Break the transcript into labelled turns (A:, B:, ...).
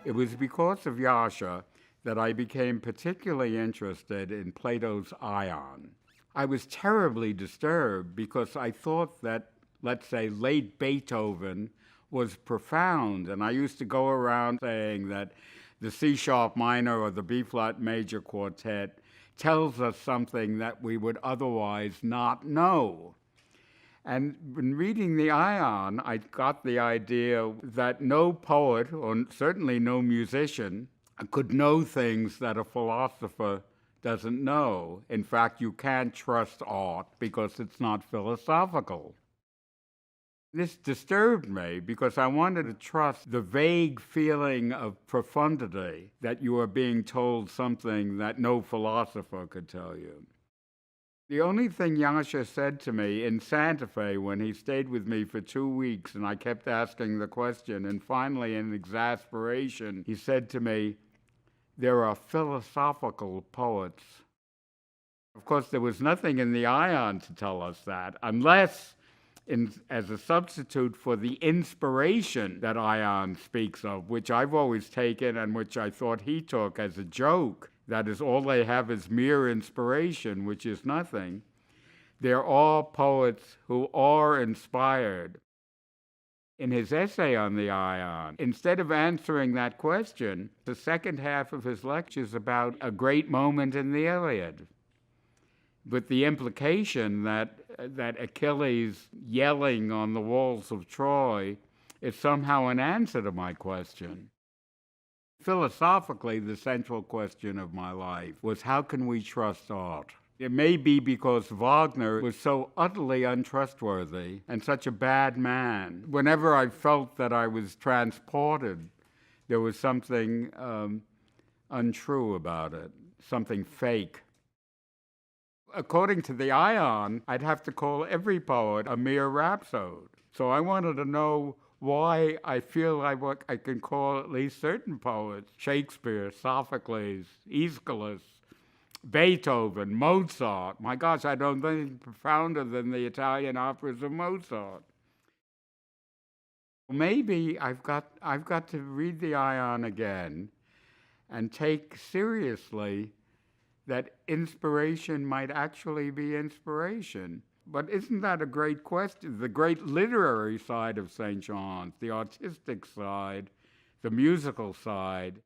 A: It was because of Yasha that I became particularly interested in Plato's Ion. I was terribly disturbed because I thought that, let's say, late Beethoven was profound, and I used to go around saying that the C sharp minor or the B flat major quartet tells us something that we would otherwise not know. And in reading the Ion, I got the idea that no poet, or certainly no musician, could know things that a philosopher doesn't know. In fact, you can't trust art because it's not philosophical. This disturbed me because I wanted to trust the vague feeling of profundity that you are being told something that no philosopher could tell you. The only thing Yasha said to me in Santa Fe when he stayed with me for 2 weeks and I kept asking the question, and finally in exasperation, he said to me, "There are philosophical poets." Of course, there was nothing in the Ion to tell us that, unless as a substitute for the inspiration that Ion speaks of, which I've always taken and which I thought he took as a joke. That is, all they have is mere inspiration, which is nothing. They're all poets who are inspired. In his essay on the Ion, instead of answering that question, the second half of his lecture is about a great moment in the Iliad, with the implication that Achilles yelling on the walls of Troy is somehow an answer to my question. Philosophically, the central question of my life was, how can we trust art? It may be because Wagner was so utterly untrustworthy and such a bad man. Whenever I felt that I was transported, there was something untrue about it, something fake. According to the Ion, I'd have to call every poet a mere rhapsode. So I wanted to know why I feel I can call at least certain poets, Shakespeare, Sophocles, Aeschylus, Beethoven, Mozart. My gosh, I don't think anything profounder than the Italian operas of Mozart. Maybe I've got to read the Ion again and take seriously that inspiration might actually be inspiration. But isn't that a great question? The great literary side of St. John's, the artistic side, the musical side.